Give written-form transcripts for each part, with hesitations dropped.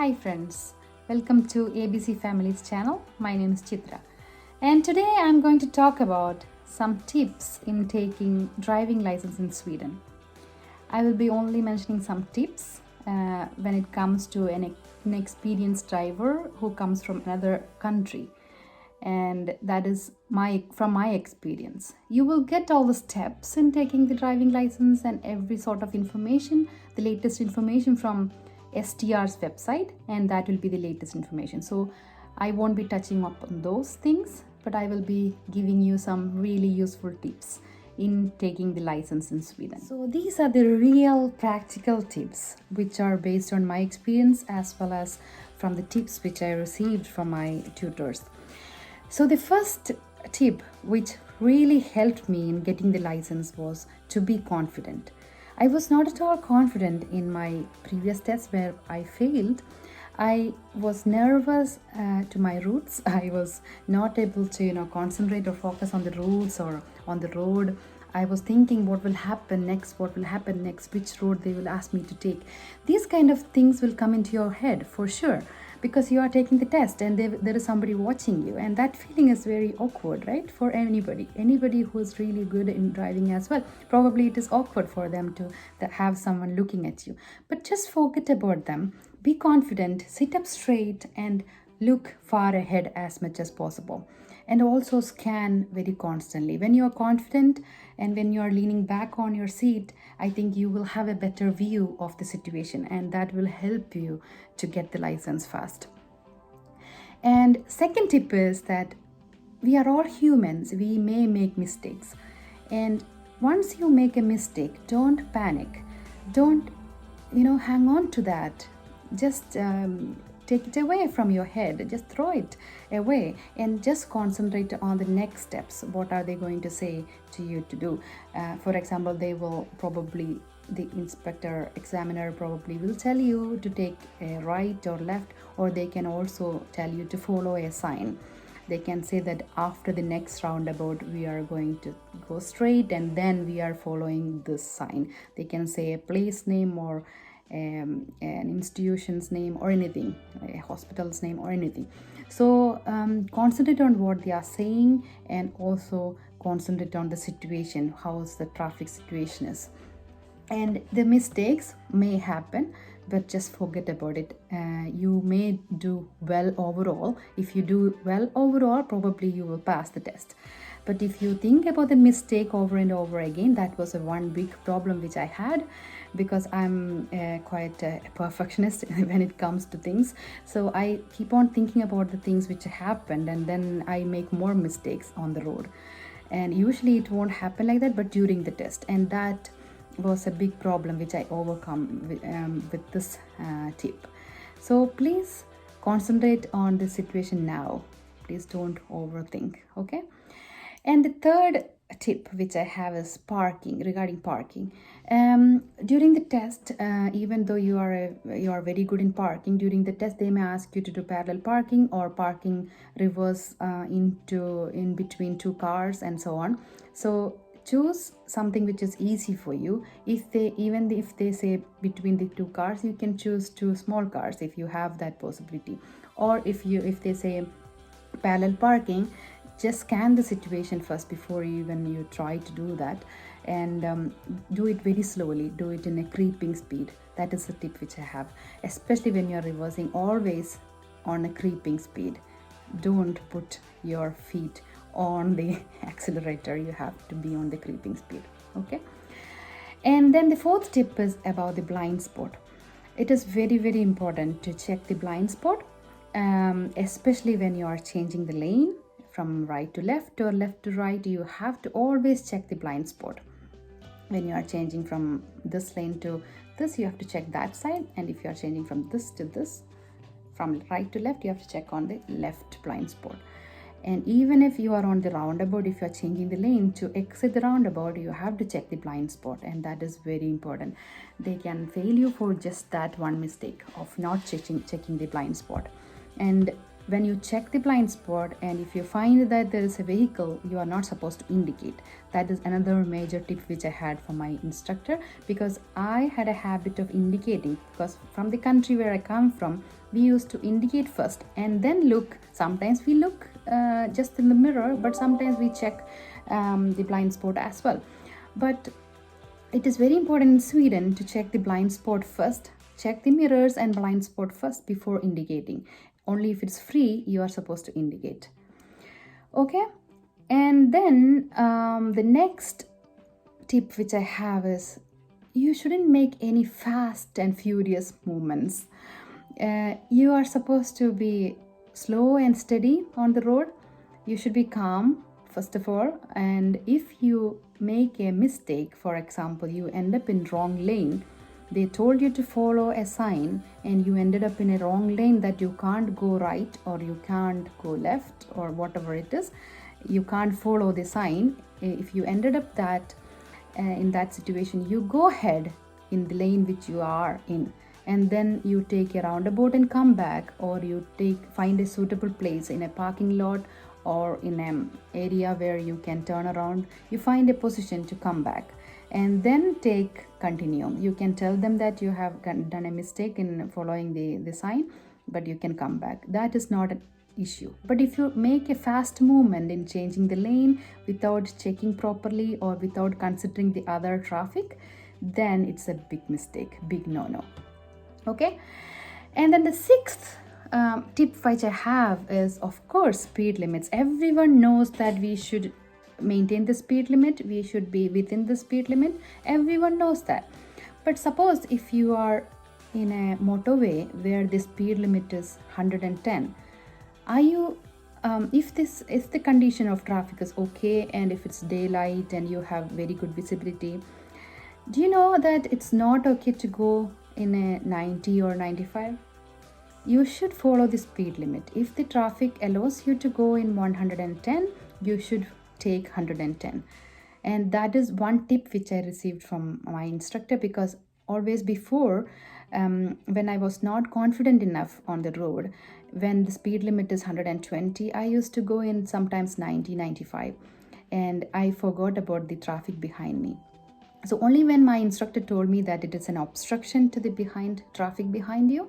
Hi friends, welcome to ABC Family's channel. My name is Chitra and today I'm going to talk about some tips in taking driving license in Sweden. I will be only mentioning some tips when it comes to an experienced driver who comes from another country, and that is from my experience. You will get all the steps in taking the driving license and every sort of information, the latest information from STR's website, and that will be the latest information. So I won't be touching upon those things, but I will be giving you some really useful tips in taking the license in Sweden. So these are the real practical tips which are based on my experience as well as from the tips which I received from my tutors. So the first tip which really helped me in getting the license was to be confident. I was not at all confident in my previous tests where I failed. I was nervous to my roots. I was not able to concentrate or focus on the rules or on the road. I was thinking what will happen next, which road they will ask me to take. These kind of things will come into your head for sure, because you are taking the test and there is somebody watching you, and that feeling is very awkward, right? For anybody who is really good in driving as well. Probably it is awkward for them to have someone looking at you, but just forget about them. Be confident, sit up straight and look far ahead as much as possible, and also scan very constantly. When you are confident and when you are leaning back on your seat, I think you will have a better view of the situation, and that will help you to get the license fast. And second tip is that we are all humans. We may make mistakes, and once you make a mistake, don't panic. Don't hang on to that. Just take it away from your head. Just throw it away and just concentrate on the next steps. What are they going to say to you to do? For example, the inspector examiner probably will tell you to take a right or left, or they can also tell you to follow a sign. They can say that after the next roundabout we are going to go straight and then we are following this sign. They can say a place name or an institution's name or anything, a hospital's name or anything. So concentrate on what they are saying, and also concentrate on the situation, how the traffic situation is. And the mistakes may happen, but just forget about it. You may do well overall. If you do well overall, probably you will pass the test. But if you think about the mistake over and over again, that was one big problem which I had, because I'm quite a perfectionist when it comes to things. So I keep on thinking about the things which happened, and then I make more mistakes on the road. And usually it won't happen like that, but during the test. And that was a big problem which I overcome with this tip. So please concentrate on the situation now. Please don't overthink, okay? And the third tip which I have is regarding parking. During the test, even though you are very good in parking, during the test they may ask you to do parallel parking or parking reverse in between two cars and so on. So choose something which is easy for you. Even if they say between the two cars, you can choose two small cars if you have that possibility. Or if they say parallel parking, just scan the situation first before you try to do that, and do it very slowly. Do it in a creeping speed. That is the tip which I have, especially when you're reversing. Always on a creeping speed. Don't put your feet on the accelerator. You have to be on the creeping speed, okay? And then the fourth tip is about the blind spot. It is very, very important to check the blind spot, especially when you are changing the lane from right to left or left to right. You have to always check the blind spot. When you are changing from this lane to this, you have to check that side, and if you are changing from this to this, from right to left, you have to check on the left blind spot. And even if you are on the roundabout, if you are changing the lane to exit the roundabout, you have to check the blind spot, and that is very important. They can fail you for just that one mistake of not checking the blind spot. And when you check the blind spot, and if you find that there is a vehicle, you are not supposed to indicate. That is another major tip which I had from my instructor, because I had a habit of indicating, because from the country where I come from, we used to indicate first and then look. Sometimes we look just in the mirror, but sometimes we check the blind spot as well. But it is very important in Sweden to check the blind spot first, check the mirrors and blind spot first before indicating. Only if it's free, you are supposed to indicate. Okay, and then the next tip which I have is you shouldn't make any fast and furious movements. You are supposed to be slow and steady on the road. You should be calm, first of all, and if you make a mistake, for example, you end up in wrong lane, they told you to follow a sign and you ended up in a wrong lane that you can't go right or you can't go left or whatever it is, you can't follow the sign. If you ended up in that situation, you go ahead in the lane which you are in, and then you take a roundabout and come back, or you find a suitable place in a parking lot or in an area where you can turn around. You find a position to come back and then continue. You can tell them that you have done a mistake in following the sign, but you can come back. That is not an issue. But if you make a fast movement in changing the lane without checking properly or without considering the other traffic, then it's a big mistake, big no-no. Okay, and then the sixth tip which I have is, of course, speed limits. Everyone knows that we should maintain the speed limit, we should be within the speed limit. Everyone knows that. But suppose if you are in a motorway where the speed limit is 110, are you if the condition of traffic is okay and if it's daylight and you have very good visibility, do you know that it's not okay to go in a 90 or 95? You should follow the speed limit. If the traffic allows you to go in 110, you should take 110. And that is one tip which I received from my instructor, because always before, when I was not confident enough on the road, when the speed limit is 120, I used to go in sometimes 90, 95, and I forgot about the traffic behind me. So only when my instructor told me that it is an obstruction to the traffic behind you,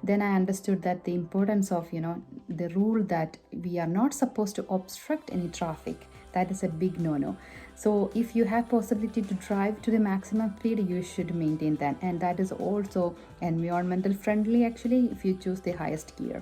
then I understood that the importance of, the rule that we are not supposed to obstruct any traffic. That is a big no-no. So if you have possibility to drive to the maximum speed, you should maintain that. And that is also environmental friendly, actually, if you choose the highest gear.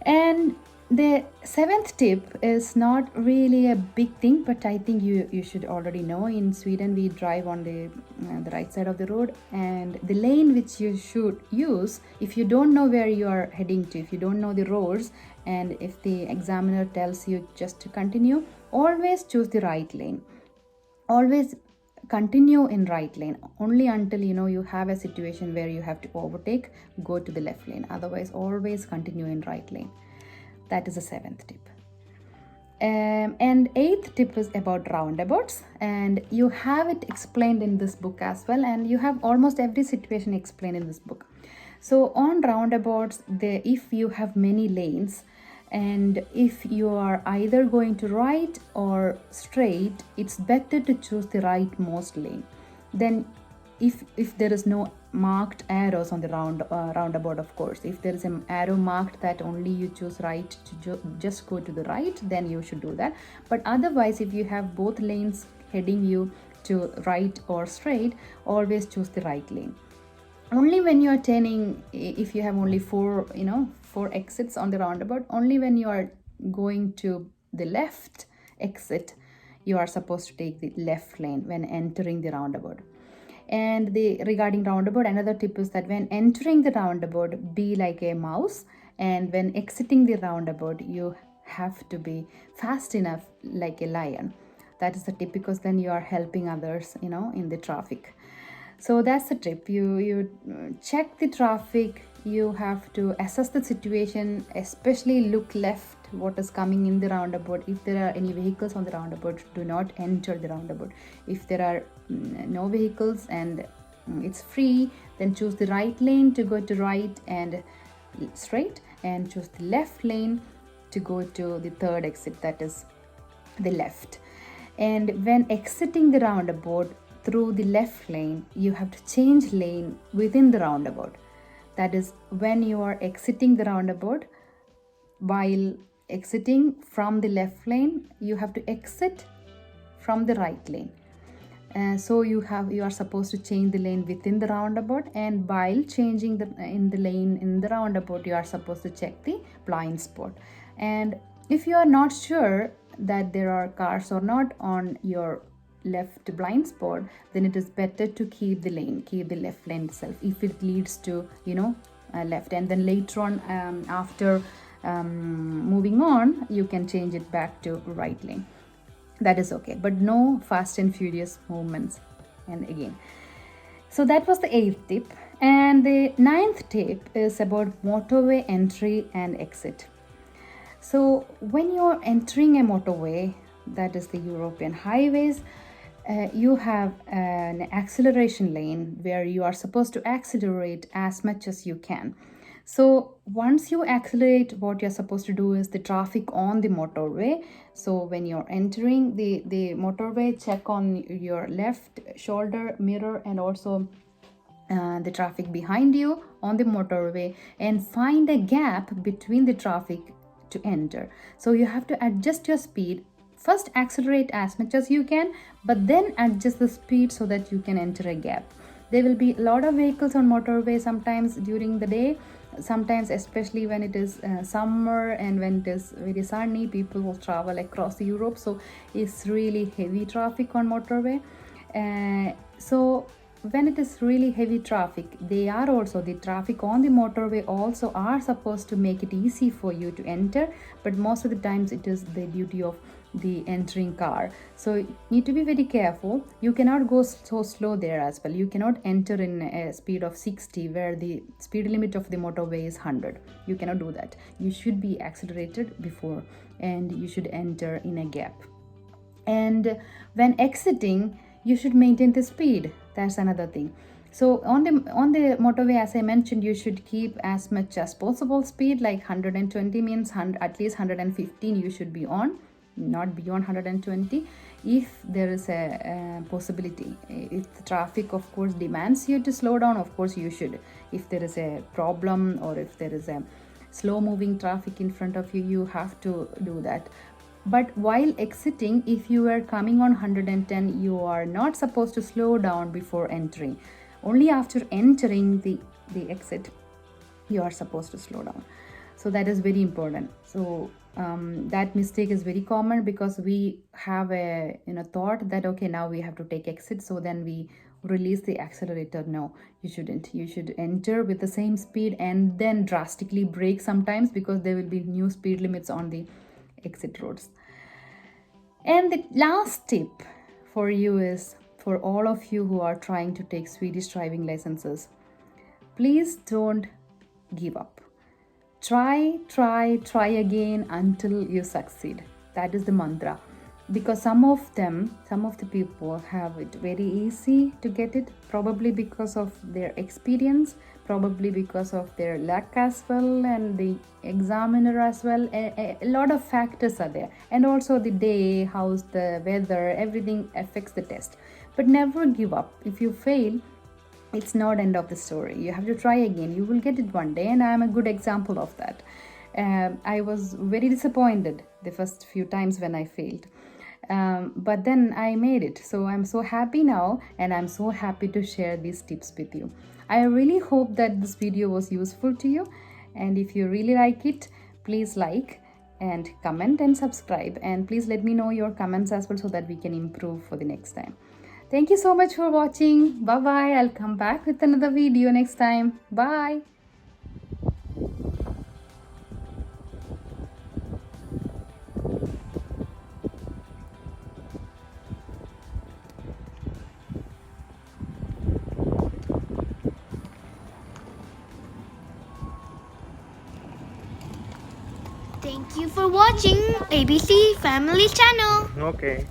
And the seventh tip is not really a big thing, but I think you should already know. In Sweden, we drive on the right side of the road, and the lane which you should use, if you don't know where you are heading to, if you don't know the roads, and if the examiner tells you just to continue, always choose the right lane. Always continue in right lane. Only until you have a situation where you have to overtake, go to the left lane. Otherwise, always continue in right lane. That is the seventh tip. And eighth tip is about roundabouts, and you have it explained in this book as well, and you have almost every situation explained in this book. So on roundabouts, if you have many lanes, and if you are either going to right or straight, it's better to choose the rightmost lane. Then if there is no marked arrows on the roundabout, of course, if there is an arrow marked that only you choose right to just go to the right, then you should do that. But otherwise, if you have both lanes heading you to right or straight, always choose the right lane. Only when you are turning, if you have only four exits on the roundabout, only when you are going to the left exit, you are supposed to take the left lane when entering the roundabout. And regarding roundabout, another tip is that when entering the roundabout, be like a mouse, and when exiting the roundabout, you have to be fast enough like a lion. That is the tip, because then you are helping others, in the traffic. So that's the tip. You check the traffic. You have to assess the situation, especially look left, what is coming in the roundabout. If there are any vehicles on the roundabout, do not enter the roundabout. If there are no vehicles and it's free, then choose the right lane to go to right and straight, and choose the left lane to go to the third exit, that is the left. And when exiting the roundabout through the left lane, you have to change lane within the roundabout. That is, when you are exiting the roundabout, while exiting from the left lane, you have to exit from the right lane. So you are supposed to change the lane within the roundabout, and while changing in the lane in the roundabout, you are supposed to check the blind spot. And if you are not sure that there are cars or not on your left blind spot, then it is better to keep the left lane itself if it leads to left, and then later on, after moving on, you can change it back to right lane. That is okay, but no fast and furious movements. And again, so that was the 8th tip. And the 9th tip is about motorway entry and exit. So when you're entering a motorway, that is the European highways, you have an acceleration lane where you are supposed to accelerate as much as you can. So once you accelerate, what you're supposed to do is the traffic on the motorway. So when you're entering the motorway, check on your left shoulder mirror and also the traffic behind you on the motorway, and find a gap between the traffic to enter. So you have to adjust your speed. First accelerate as much as you can, but then adjust the speed so that you can enter a gap. There will be a lot of vehicles on motorway sometimes during the day. Sometimes, especially when it is summer and when it is very sunny, people will travel across Europe, so it's really heavy traffic on motorway. So when it is really heavy traffic, the traffic on the motorway also are supposed to make it easy for you to enter, but most of the times it is the duty of the entering car. So you need to be very careful. You cannot go so slow there as well. You cannot enter in a speed of 60 where the speed limit of the motorway is 100. You cannot do that. You should be accelerated before, and you should enter in a gap. And when exiting, you should maintain the speed. That's another thing. So on the motorway, as I mentioned, you should keep as much as possible speed, like 120 means at least 115 you should be on, not beyond 120. If there is a possibility, if the traffic of course demands you to slow down, of course you should. If there is a problem or if there is a slow moving traffic in front of you, you have to do that. But while exiting, if you are coming on 110, you are not supposed to slow down before entering. Only after entering the exit, you are supposed to slow down. So that is very important. So that mistake is very common because we have a thought that okay, now we have to take exit, so then we release the accelerator. No, you shouldn't. You should enter with the same speed and then drastically brake sometimes, because there will be new speed limits on the exit roads. And the last tip for you is, for all of you who are trying to take Swedish driving licenses, please don't give up. Try again until you succeed. That is the mantra. Because some of the people have it very easy to get it, probably because of their experience, probably because of their luck as well, and the examiner as well. A lot of factors are there, and also the day, how's the weather, everything affects the test. But never give up. If you fail, it's not end of the story. You have to try again. You will get it one day, and I am a good example of that. I was very disappointed the first few times when I failed. But then I made it. So I'm so happy now, and I'm so happy to share these tips with you. I really hope that this video was useful to you, and if you really like it, please like and comment and subscribe, and please let me know your comments as well so that we can improve for the next time. Thank you so much for watching. Bye bye. I'll come back with another video next time. Bye. Thank you for watching ABC Family Channel. Okay.